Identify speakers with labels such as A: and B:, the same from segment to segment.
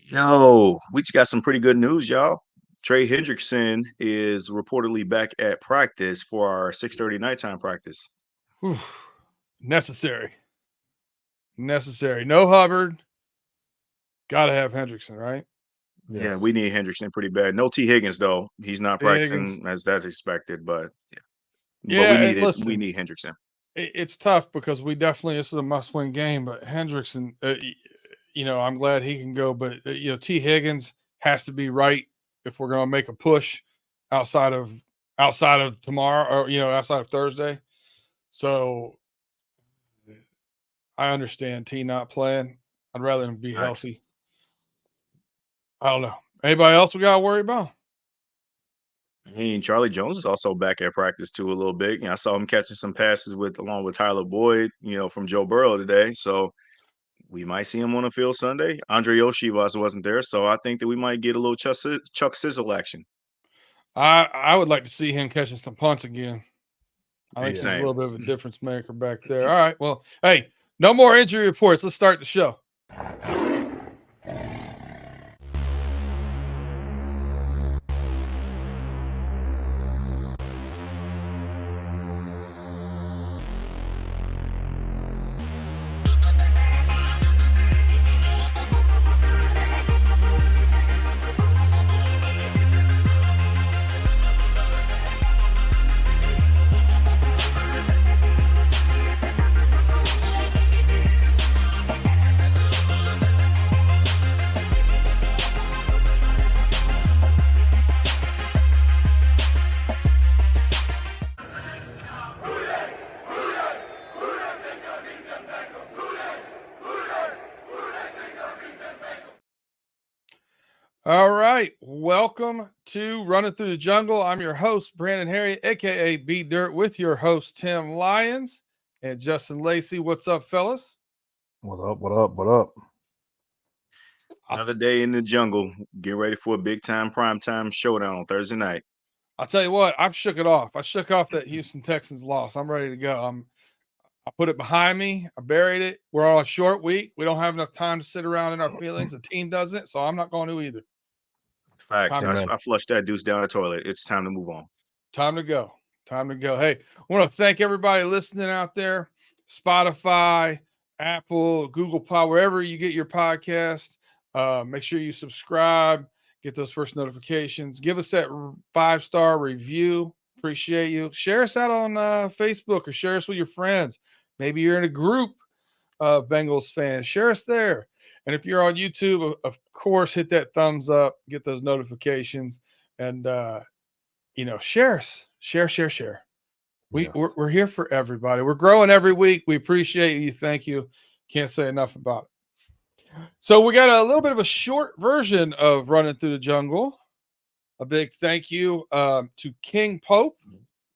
A: Yo, we just got some pretty good news, y'all. Trey Hendrickson is reportedly back at practice for our 6:30 nighttime practice.
B: Whew. Necessary. Necessary. No Hubbard. Got to have Hendrickson, right?
A: Yeah,
C: Yes.
A: we need Hendrickson pretty bad. No T. Higgins though. He's not
B: T. Higgins.
A: practicing as that's expected, but we
B: Yeah,
A: need it. We
B: listen,
A: need Hendrickson.
B: it's tough because this is a must-win game, but Hendrickson, I'm glad he can go, but T. Higgins has to be right if we're going to make a push outside of tomorrow, or outside of Thursday. So I understand T not playing. I'd rather him be
A: Nice.
B: healthy. I don't know. Anybody else we got to worry about?
A: I mean, Charlie Jones is also back at practice too a little bit. I saw him catching some passes along with Tyler Boyd, from Joe Burrow today. So we might see him on the field Sunday. Andre Yoshivas wasn't there, so I think that we might get a little Chuck Sizzle action.
B: I would like to see him catching some punts again. I think he's a
A: Same.
B: little bit of a difference maker back there. All right. Well, hey, no more injury reports. Let's start the show. All right. Welcome to Running Through the Jungle. I'm your host, Brandon Herriott, a.k.a. B Dirt, with your host, Tim Lyons and Justin Lacey. What's up, fellas?
C: What up? What up? What up?
A: Another day in the jungle. Get ready for a big time primetime showdown on Thursday night.
B: I'll tell you what, I've shook it off. I shook off that Houston Texans loss. I'm ready to go. I put it behind me. I buried it. We're on a short week. We don't have enough time to sit around in our feelings. The team doesn't, so I'm not going to either.
A: Facts.
B: Time
A: I flushed that deuce down the toilet. It's time to move on.
B: Time to go. Time to go. Hey, I want to thank everybody listening out there. Spotify, Apple, Google Pod, wherever you get your podcast. Make sure you subscribe. Get those first notifications. Give us that 5-star review. Appreciate you. Share us out on Facebook or share us with your friends. Maybe you're in a group of Bengals fans. Share us there. And if you're on YouTube, of course, hit that thumbs up. Get those notifications. And, share us. Share.
C: Yes.
B: We're here for everybody. We're growing every week. We appreciate you. Thank you. Can't say enough about it. So we got a little bit of a short version of Running Through the Jungle. A big thank you to King Pope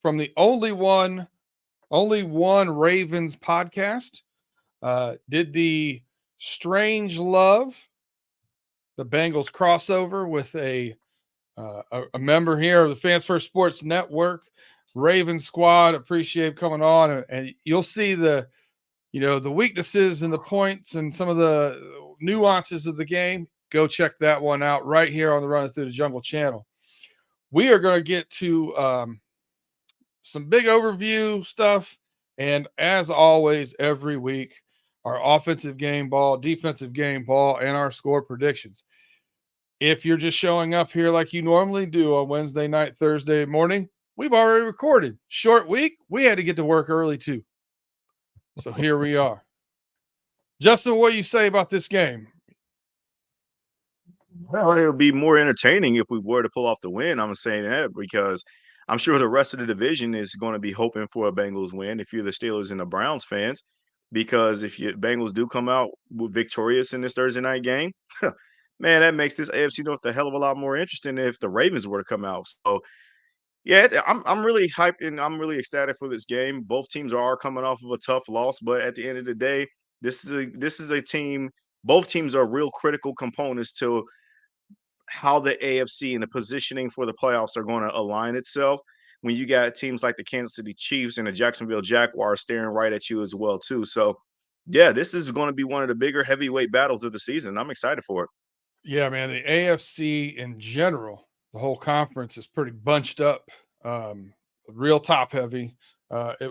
B: from the Only One Ravens podcast. Did the Strange Love, the Bengals crossover with a member here of the Fans First Sports Network, Raven Squad. Appreciate coming on, and you'll see the weaknesses and the points and some of the nuances of the game. Go check that one out right here on the Running Through the Jungle channel. We are going to get to some big overview stuff, and as always, every week, our offensive game ball, defensive game ball, and our score predictions. If you're just showing up here like you normally do on Wednesday night, Thursday morning, we've already recorded. Short week, we had to get to work early too. So here we are. Justin, what do you say about this game?
A: Well, it would be more entertaining if we were to pull off the win. I'm saying that because I'm sure the rest of the division is going to be hoping for a Bengals win if you're the Steelers and the Browns fans. Because if your Bengals do come out victorious in this Thursday night game, man, that makes this AFC North a hell of a lot more interesting if the Ravens were to come out. So, yeah, I'm really hyped and I'm really ecstatic for this game. Both teams are coming off of a tough loss, but at the end of the day, this is a team. Both teams are real critical components to how the AFC and the positioning for the playoffs are going to align itself when you got teams like the Kansas City Chiefs and the Jacksonville Jaguars staring right at you as well too. So, yeah, this is going to be one of the bigger heavyweight battles of the season. I'm excited for it.
B: Yeah, man, the AFC in general, the whole conference is pretty bunched up, real top heavy,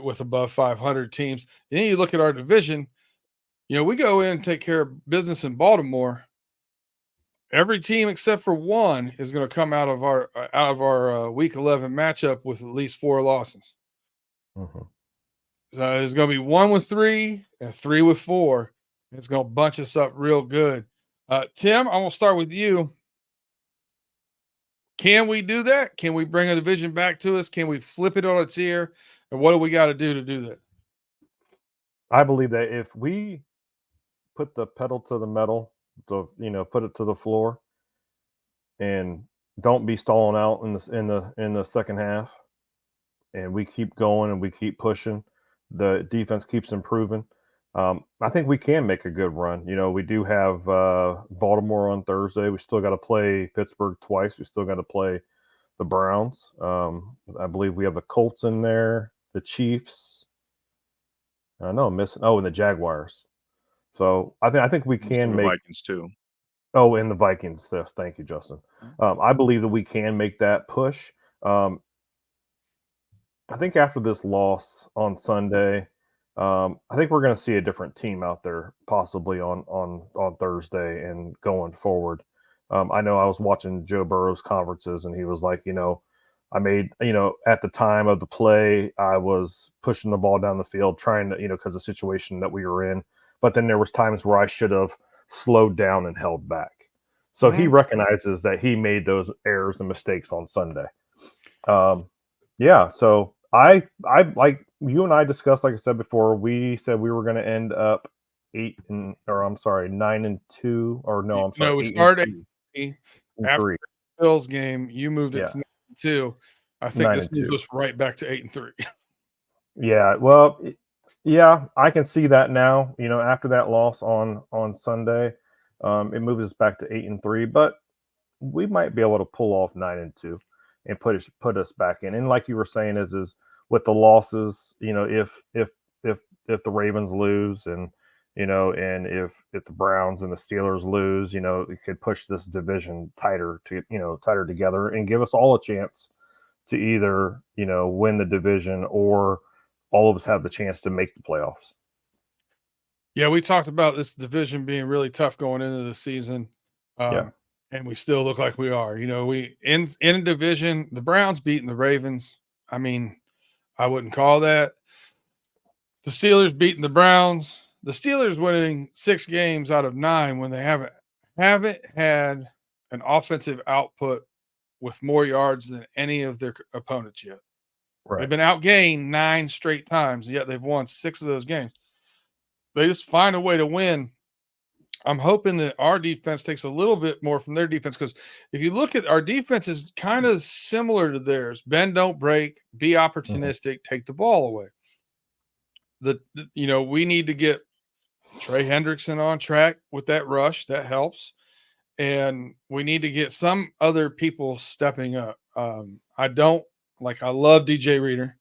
B: with above 500 teams. And then you look at our division, we go in and take care of business in Baltimore. Every team except for one is going to come out of our week 11 matchup with at least 4 losses.
C: Mhm.
B: So there's going to be 1 with 3 and 3 with 4. It's going to bunch us up real good. Tim, I'm going to start with you. Can we do that? Can we bring a division back to us? Can we flip it on its ear? And what do we got to do that?
C: I believe that if we put the pedal to the metal, put it to the floor, and don't be stalling out in the second half, and we keep going and we keep pushing, the defense keeps improving. I think we can make a good run. We do have Baltimore on Thursday. We still got to play Pittsburgh twice. We still got to play the Browns. I believe we have the Colts in there, the Chiefs. I know I'm missing. Oh, and the Jaguars. So I think we
A: Most of
C: can
A: the
C: make.
A: Vikings too.
C: Oh, and the Vikings. Yes, thank you, Justin. I believe that we can make that push. Um, I think after this loss on Sunday, I think we're going to see a different team out there possibly on Thursday and going forward. I know I was watching Joe Burrow's conferences, and he was like, I made, at the time of the play, I was pushing the ball down the field, trying to, because of the situation that we were in. But then there was times where I should have slowed down and held back. So he recognizes that he made those errors and mistakes on Sunday. Yeah, so I like you and I discussed, like I said before, we said we were going to end up 9-2, or no, I'm sorry,
B: No, we
C: 8 and
B: started
C: 3 and
B: after
C: 3.
B: the Bills game. You moved it
C: Yeah,
B: to 2. I think
C: nine
B: this
C: and
B: moves
C: two.
B: us right back to 8 and 3.
C: Yeah, well, yeah, I can see that now. After that loss on Sunday, it moves us back to 8 and 3, but we might be able to pull off 9 and 2 and put us back in. And like you were saying, is with the losses, if the Ravens lose, and if the Browns and the Steelers lose, it could push this division tighter together and give us all a chance to either win the division, or all of us have the chance to make the playoffs.
B: Yeah, we talked about this division being really tough going into the season.
C: Yeah.
B: And we still look like we are. We in a division, the Browns beating the Ravens. I mean, I wouldn't call that. The Steelers beating the Browns. The Steelers winning 6 games out of 9 when they haven't had an offensive output with more yards than any of their opponents yet.
C: Right.
B: They've been outgained 9 straight times, yet they've won 6 of those games. They just find a way to win. I'm hoping that our defense takes a little bit more from their defense, because if you look at our defense is kind of similar to theirs. Bend, don't break, be opportunistic, take the ball away. We need to get Trey Hendrickson on track with that rush. That helps. And we need to get some other people stepping up. I love DJ Reader.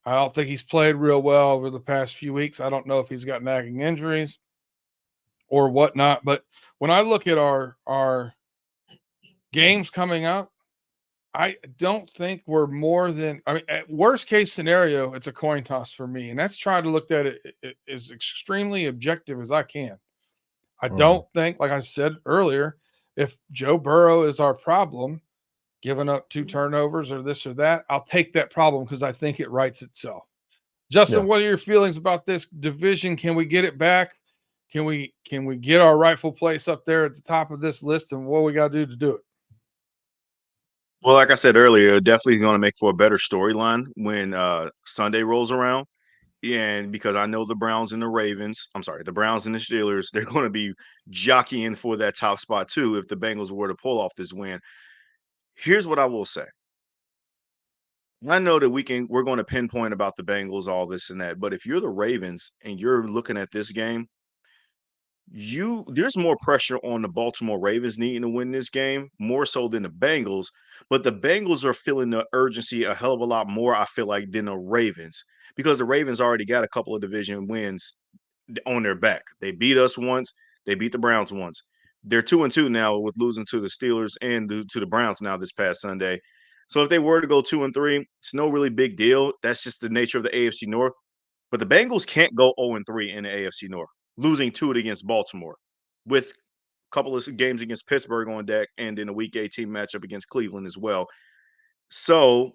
B: I don't think he's played real well over the past few weeks. I don't know if he's got nagging injuries or whatnot. But when I look at our games coming up, I don't think we're more than, at worst case scenario, it's a coin toss for me. And that's trying to look at it as extremely objective as I can. I don't think, like I said earlier, if Joe Burrow is our problem, giving up 2 turnovers or this or that, I'll take that problem because I think it writes itself. Justin,
C: Yeah.
B: what are your feelings about this division? Can we get it back? Can we get our rightful place up there at the top of this list, and what we got to do it?
A: Well, like I said earlier, definitely going to make for a better storyline when Sunday rolls around. And because I know the Browns and the the Browns and the Steelers, they're going to be jockeying for that top spot too if the Bengals were to pull off this win. Here's what I will say. I know that we're going to pinpoint about the Bengals, all this and that, but if you're the Ravens and you're looking at this game, there's more pressure on the Baltimore Ravens needing to win this game more so than the Bengals, but the Bengals are feeling the urgency a hell of a lot more, I feel like, than the Ravens, because the Ravens already got a couple of division wins on their back. They beat us once, they beat the Browns once. they're 2-2 now with losing to the Steelers and to the Browns now this past Sunday. So if they were to go 2-3, it's no really big deal. That's just the nature of the AFC North. But the Bengals can't go 0-3 in the AFC North, losing to it against Baltimore, with a couple of games against Pittsburgh on deck, and then a Week 18 matchup against Cleveland as well. So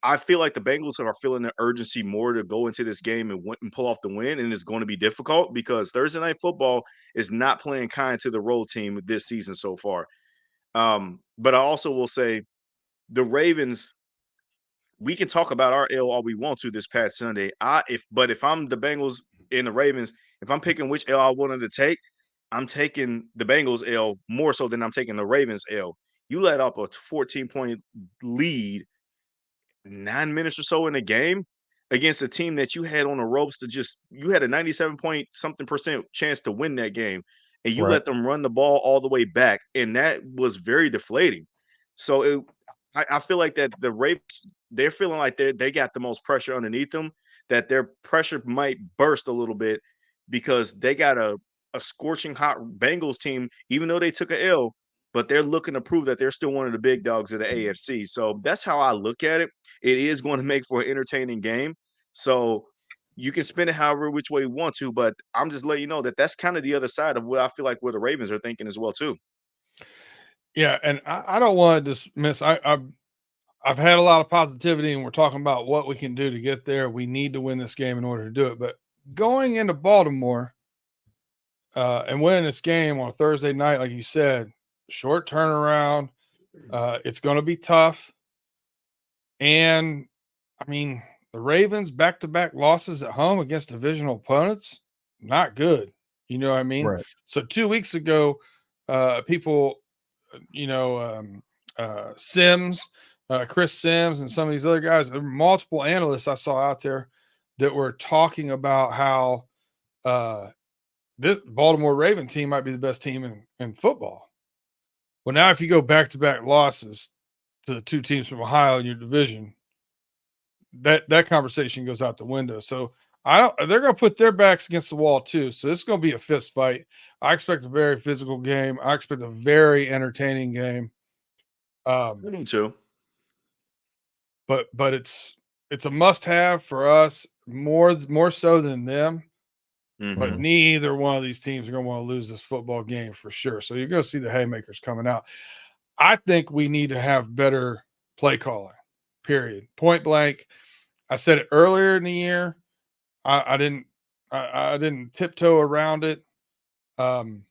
A: I feel like the Bengals are feeling the urgency more to go into this game and pull off the win, and it's going to be difficult because Thursday Night Football is not playing kind to the road team this season so far. But I also will say the Ravens. We can talk about our L all we want to this past Sunday. If I'm the Bengals and the Ravens, if I'm picking which L I wanted to take, I'm taking the Bengals L more so than I'm taking the Ravens L. You let up a 14-point lead 9 minutes or so in the game against a team that you had on the ropes you had a 97 point something percent chance to win that game, and you
C: Right.
A: let them run the ball all the way back, and that was very deflating. So I feel like that the Ravens, they're feeling like they got the most pressure underneath them, that their pressure might burst a little bit because they got a scorching hot Bengals team, even though they took a L, but they're looking to prove that they're still one of the big dogs of the AFC. So that's how I look at it. It is going to make for an entertaining game. So you can spin it however which way you want to, but I'm just letting you know that that's kind of the other side of what I feel like where the Ravens are thinking as well too.
B: Yeah, and I don't want to dismiss. I've had a lot of positivity, and we're talking about what we can do to get there. We need to win this game in order to do it. But going into Baltimore and winning this game on a Thursday night, like you said, short turnaround. It's going to be tough. And I mean, the Ravens back-to-back losses at home against divisional opponents, not good. You know what I mean?
C: Right.
B: So 2 weeks ago, people, Sims, Chris Sims, and some of these other guys, there were multiple analysts I saw out there that were talking about how this Baltimore Raven team might be the best team in football. Well, now if you go back-to-back losses to the two teams from Ohio in your division, that conversation goes out the window. So they're going to put their backs against the wall too. So this is going to be a fist fight. I expect a very physical game. I expect a very entertaining game.
A: Me too.
B: But it's a must have for us more so than them. But
A: Mm-hmm.
B: neither one of these teams are going to want to lose this football game for sure. So you're going to see the haymakers coming out. I think we need to have better play calling, period. Point blank. I said it earlier in the year. I didn't tiptoe around it. And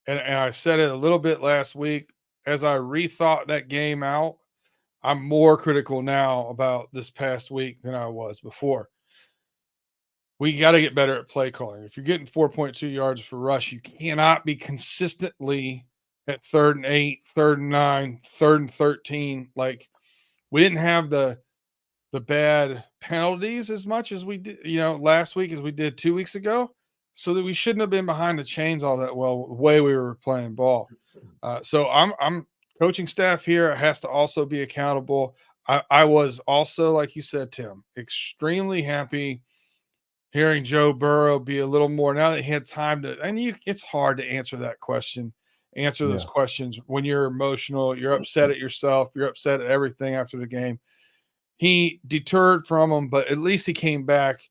B: I said it a little bit last week. As I rethought that game out, I'm more critical now about this past week than I was before. We got to get better at play calling. If you're getting 4.2 yards for rush, you cannot be consistently at 3rd and 8, 3rd and 9, 3rd and 13. Like, we didn't have the bad penalties as much as we did, last week as we did 2 weeks ago, so that we shouldn't have been behind the chains all that well the way we were playing ball. So I'm coaching staff here has to also be accountable. I was also, like you said, Tim, extremely happy hearing Joe Burrow be a little more now that he had time to, and it's hard to answer those questions when you're emotional, you're upset at yourself, you're upset at everything after the game. He deterred from them, but at least he came back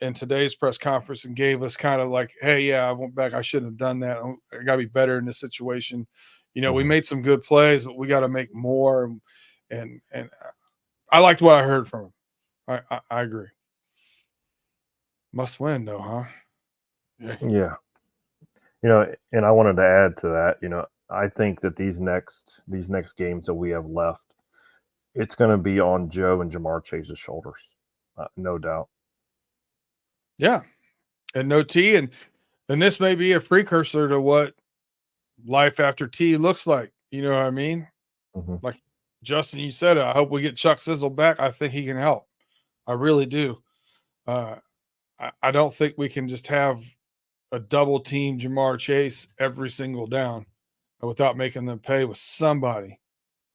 B: in today's press conference and gave us kind of like, hey, yeah, I went back. I shouldn't have done that. I got to be better in this situation. We made some good plays, but we got to make more. And I liked what I heard from him. I agree. Must win, though, huh?
C: Yeah. And I wanted to add to that, I think that these next games that we have left, it's going to be on Joe and Jamar Chase's shoulders, no doubt.
B: Yeah, and no T, and this may be a precursor to what life after T looks like. You know what I mean?
C: Mm-hmm.
B: Like Justin, you said it. I hope we get Chuck Sizzle back. I think he can help. I really do. I don't think we can just have a double team Jamar Chase every single down without making them pay with somebody.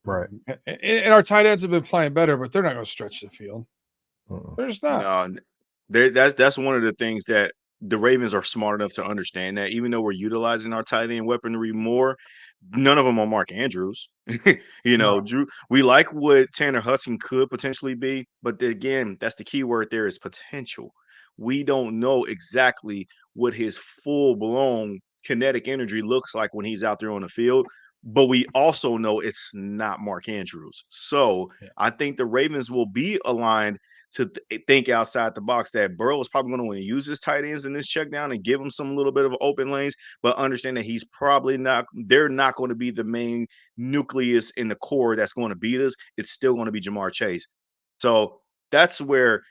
C: Right.
B: And our tight ends have been playing better, but they're not going to stretch the field. They're just not.
A: No, that's one of the things that the Ravens are smart enough to understand that even though we're utilizing our tight end weaponry more, none of them are Mark Andrews.
B: No.
A: Drew, we like what Tanner Hudson could potentially be, but again, that's the key word there is potential. We don't know exactly what his full blown kinetic energy looks like when he's out there on the field, but we also know it's not Mark Andrews. So
B: Yeah.
A: I think the Ravens will be aligned to think outside the box that Burrow is probably going to want to use his tight ends in this check down and give him some little bit of open lanes, but understand that he's probably not, they're not going to be the main nucleus in the core that's going to beat us. It's still going to be Jamar Chase. So that's where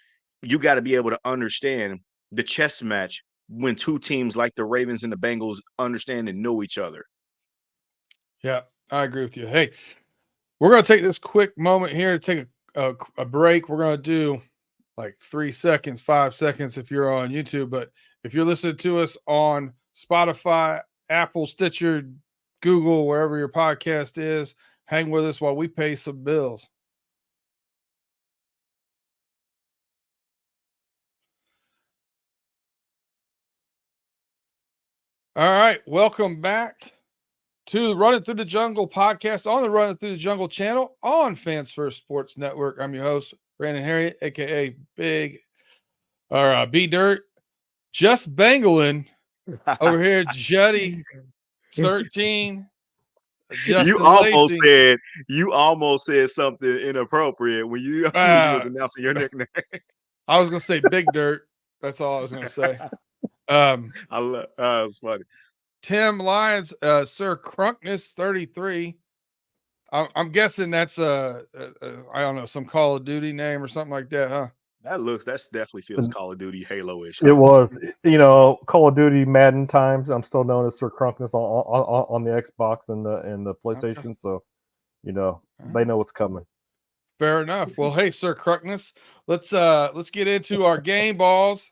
A: you got to be able to understand the chess match when two teams like the Ravens and the Bengals understand and know each other.
B: Yeah, I agree with you. Hey, we're going to take this quick moment here to take a break. We're going to do like 3 seconds, 5 seconds if you're on YouTube. But if you're listening to us on Spotify, Apple, Stitcher, Google, wherever your podcast is, hang with us while we pay some bills. All right, welcome back to Running Through the Jungle podcast on the Running Through the Jungle channel on Fans First Sports Network. I'm your host, Brandon Herriott, aka B Dirt. Just Bengals over here, Juddy 13.
A: You
B: Justin
A: almost
B: Lacey.
A: said something inappropriate when you was announcing your nickname.
B: I was gonna say Big Dirt. That's all I was gonna say.
A: I love. It's funny.
B: Tim Lyons, Sir Crunkness 33. I'm guessing that's I don't know, some Call of Duty name or something like that, huh?
A: That's definitely feels Call of Duty Halo-ish.
C: It was, Call of Duty Madden times. I'm still known as Sir Crunkness on the Xbox and the PlayStation. Okay. So, they know what's coming.
B: Fair enough. Well, hey, Sir Crunkness, let's get into our game balls.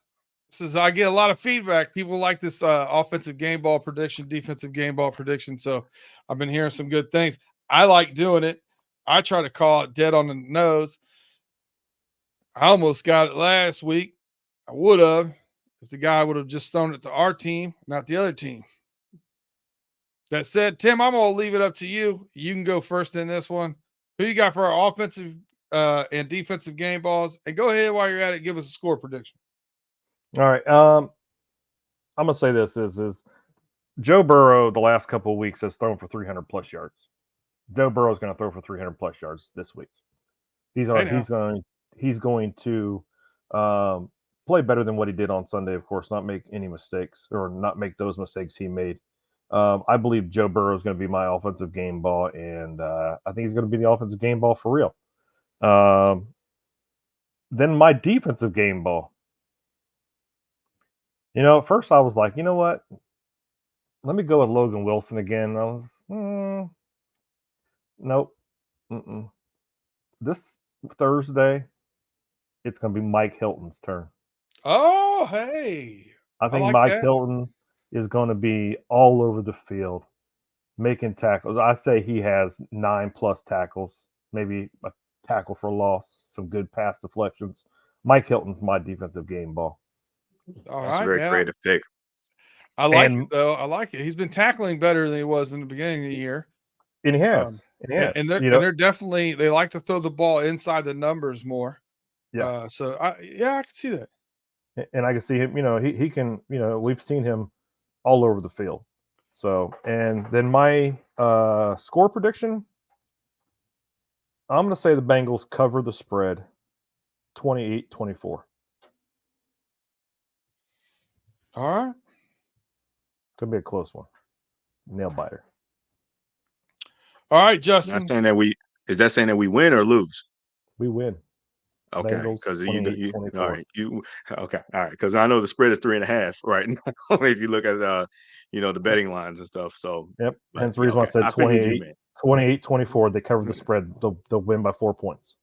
B: Says I get a lot of feedback. People like this offensive game ball prediction, defensive game ball prediction. So I've been hearing some good things. I like doing it. I try to call it dead on the nose. I almost got it last week. I would have if the guy would have just thrown it to our team, not the other team. That said, Tim, I'm going to leave it up to you. You can go first in this one. Who you got for our offensive and defensive game balls? And go ahead while you're at it, give us a score prediction.
C: All right. I'm gonna say this is Joe Burrow the last couple of weeks has thrown for 300 plus yards. Joe Burrow is going to throw for 300 plus yards this week. He's going to play better than what he did on Sunday. Of course, not make any mistakes or not make those mistakes he made. I believe Joe Burrow is going to be my offensive game ball, and I think he's going to be the offensive game ball for real. Then my defensive game ball. At first I was like, you know what? Let me go with Logan Wilson again. I was, nope. This Thursday, it's going to be Mike Hilton's turn.
B: Oh, hey.
C: I think Mike Hilton is going to be all over the field making tackles. I say he has 9+ tackles, maybe a tackle for loss, some good pass deflections. Mike Hilton's my defensive game ball.
A: That's a very creative pick.
B: I like it, though. I like it. He's been tackling better than he was in the beginning of the year.
C: And he has.
B: And they're definitely, they like to throw the ball inside the numbers more.
C: Yeah.
B: I can see that.
C: And I can see him, he can, we've seen him all over the field. So, and then my score prediction, I'm going to say the Bengals cover the spread 28-24.
B: All right.
C: It's going to be a close one. Nail biter.
B: All right, Justin.
A: Is that saying that we win or lose?
C: We win.
A: Okay, because all right, because I know the spread is 3.5 right now. If you look at the betting lines and stuff. So
C: yep, hence the reason why I said 28-24. They cover the spread. They'll win by 4 points.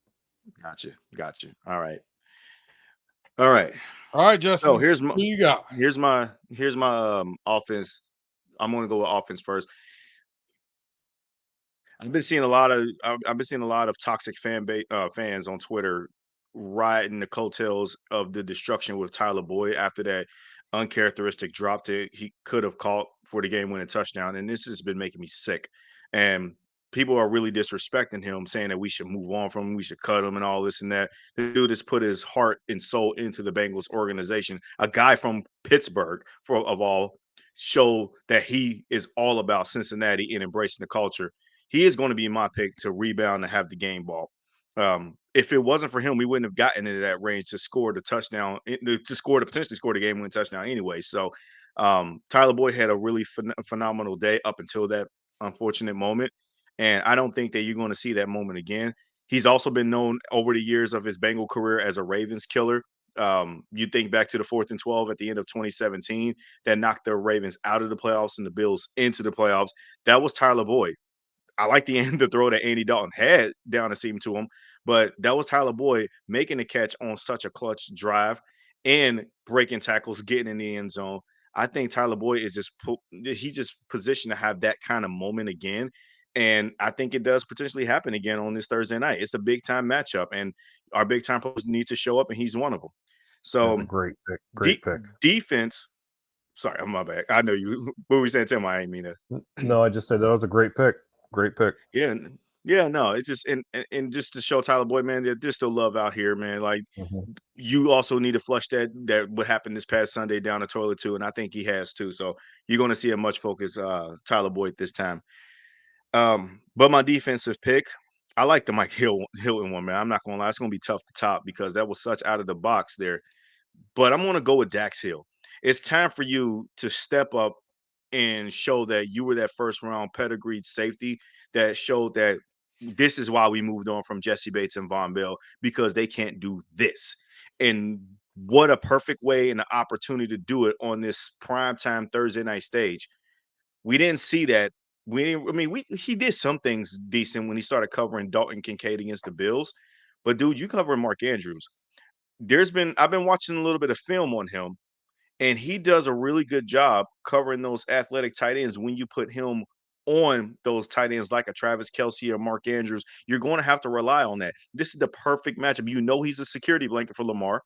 A: Gotcha. All right,
B: Justin.
A: So here's
B: who you got?
A: Here's my offense. I'm going to go with offense first. I've been seeing a lot of toxic fans on Twitter riding the coattails of the destruction with Tyler Boyd after that uncharacteristic drop that he could have caught for the game-winning touchdown, and this has been making me sick. And people are really disrespecting him, saying that we should move on from him, we should cut him, and all this and that. The dude has put his heart and soul into the Bengals organization. A guy from Pittsburgh, of all, show that he is all about Cincinnati and embracing the culture. He is going to be my pick to rebound and have the game ball. If it wasn't for him, we wouldn't have gotten into that range to score the touchdown, to potentially score the game-winning touchdown anyway. So Tyler Boyd had a really phenomenal day up until that unfortunate moment, and I don't think that you're going to see that moment again. He's also been known over the years of his Bengal career as a Ravens killer. You think back to the 4th and 12 at the end of 2017 that knocked the Ravens out of the playoffs and the Bills into the playoffs. That was Tyler Boyd. I like the end the throw that Andy Dalton had down the seam to him, but that was Tyler Boyd making the catch on such a clutch drive and breaking tackles, getting in the end zone. I think Tyler Boyd is he's just positioned to have that kind of moment again. And I think it does potentially happen again on this Thursday night. It's a big time matchup, and our big time players need to show up, and he's one of them.
C: That's a
A: So
C: great pick. Great pick.
A: defense. Sorry, I'm my bad. I know you. What were we saying, Tim? I ain't mean to.
C: No, I just said that was a great pick. Great pick.
A: Yeah, yeah, no, it's just and just to show Tyler Boyd, man, there's still love out here, man. Like you also need to flush that what happened this past Sunday down the toilet too, and I think he has too. So you're going to see a much focused Tyler Boyd this time. But my defensive pick, I like the Hilton one, man. I'm not going to lie, it's going to be tough to top because that was such out of the box there. But I'm going to go with Dax Hill. It's time for you to step up and show that you were that first round pedigreed safety that showed that this is why we moved on from Jesse Bates and Von Bell because they can't do this. And what a perfect way and an opportunity to do it on this primetime Thursday night stage. We didn't see that. He did some things decent when he started covering Dalton Kincaid against the Bills. But dude, you covering Mark Andrews. I've been watching a little bit of film on him, and he does a really good job covering those athletic tight ends when you put him on those tight ends like a Travis Kelce or Mark Andrews. You're going to have to rely on that. This is the perfect matchup. You know he's a security blanket for Lamar.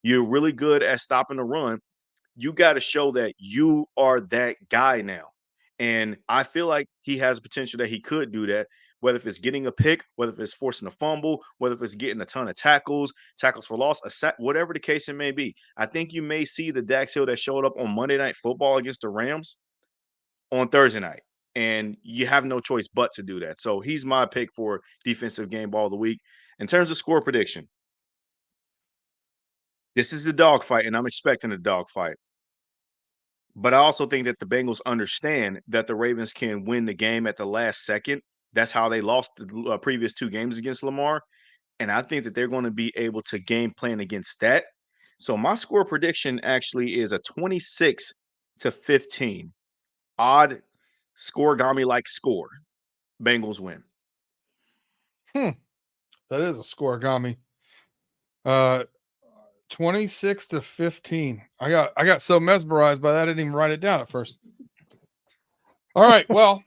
A: You're really good at stopping the run. You got to show that you are that guy now. And I feel like he has potential that he could do that, whether if it's getting a pick, whether if it's forcing a fumble, whether if it's getting a ton of tackles for loss, a sack, whatever the case it may be. I think you may see the Dax Hill that showed up on Monday Night Football against the Rams on Thursday night. And you have no choice but to do that. So he's my pick for defensive game ball of the week. In terms of score prediction, this is the dogfight, and I'm expecting a dogfight. But I also think that the Bengals understand that the Ravens can win the game at the last second. That's how they lost the previous 2 games against Lamar. And I think that they're going to be able to game plan against that. So my score prediction actually is a 26-15. Odd scoregami-like score. Bengals win.
B: That is a scoregami. 26-15. I got so mesmerized by that I didn't even write it down at first. All right, well,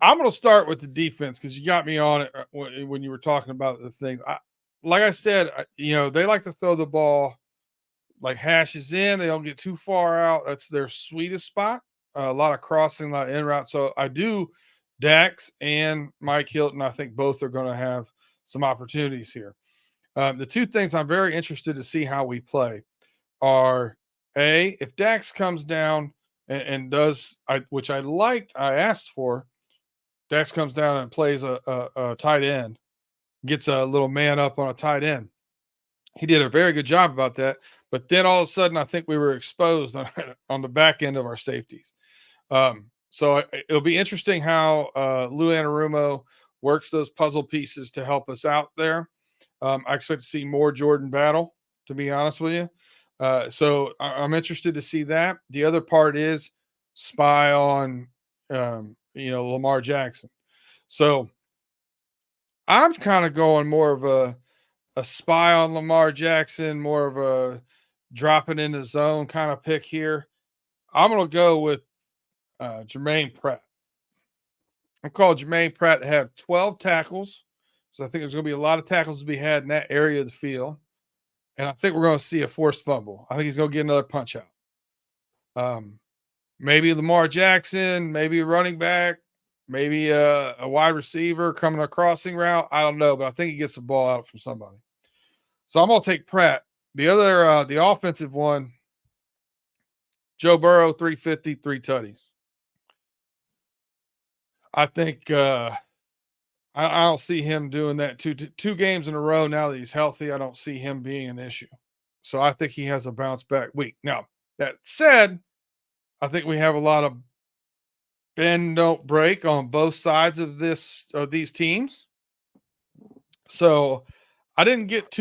B: I'm going to start with the defense because you got me on it when you were talking about the things. Like I said, they like to throw the ball like hashes in. They don't get too far out. That's their sweetest spot. A lot of crossing, a lot of in route. So I do Dax and Mike Hilton. I think both are going to have some opportunities here. The 2 things I'm very interested to see how we play are if Dax comes down and does, which I asked for, Dax comes down and plays a tight end, gets a little man up on a tight end. He did a very good job about that. But then all of a sudden, I think we were exposed on the back end of our safeties. So it'll be interesting how Lou Anarumo works those puzzle pieces to help us out there. I expect to see more Jordan Battle, to be honest with you. So I'm interested to see that. The other part is spy on, Lamar Jackson. So I'm kind of going more of a spy on Lamar Jackson, more of a dropping in the zone kind of pick here. I'm going to go with Jermaine Pratt. I call Jermaine Pratt to have 12 tackles. So I think there's going to be a lot of tackles to be had in that area of the field. And I think we're going to see a forced fumble. I think he's going to get another punch out. Maybe Lamar Jackson, maybe a running back, maybe a wide receiver coming a crossing route. I don't know, but I think he gets the ball out from somebody. So I'm gonna take Pratt. The other, the offensive one, Joe Burrow, 350, 3 tutties. I think I don't see him doing that two games in a row now that he's healthy. I don't see him being an issue. So I think he has a bounce back week. Now, that said, I think we have a lot of bend don't break on both sides of these teams. So I didn't get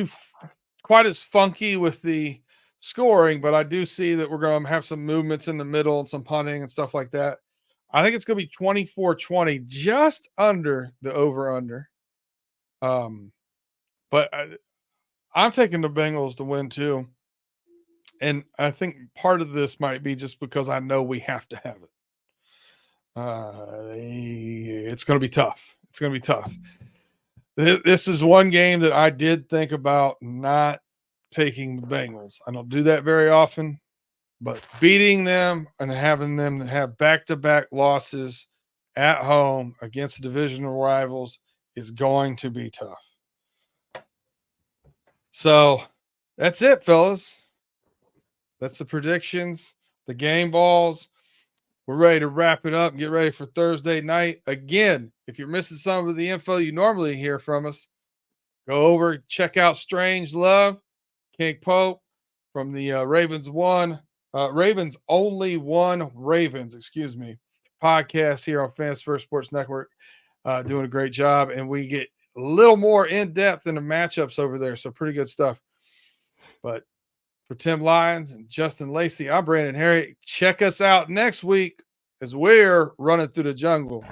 B: quite as funky with the scoring, but I do see that we're going to have some movements in the middle and some punting and stuff like that. I think it's going to be 24-20, just under the over-under. But I'm taking the Bengals to win too. And I think part of this might be just because I know we have to have it. It's going to be tough. It's going to be tough. This is one game that I did think about not taking the Bengals. I don't do that very often, but beating them and having them have back-to-back losses at home against divisional rivals is going to be tough. So that's it, fellas. That's the predictions, the game balls. We're ready to wrap it up and get ready for Thursday night. Again, if you're missing some of the info you normally hear from us, go over, check out Strange Love, King Pope from the Ravens Only One Ravens, podcast here on Fans First Sports Network. Doing a great job. And we get a little more in-depth in the matchups over there. So pretty good stuff. But for Tim Lyons and Justin Lacey, I'm Brandon Herriott. Check us out next week as we're running through the jungle.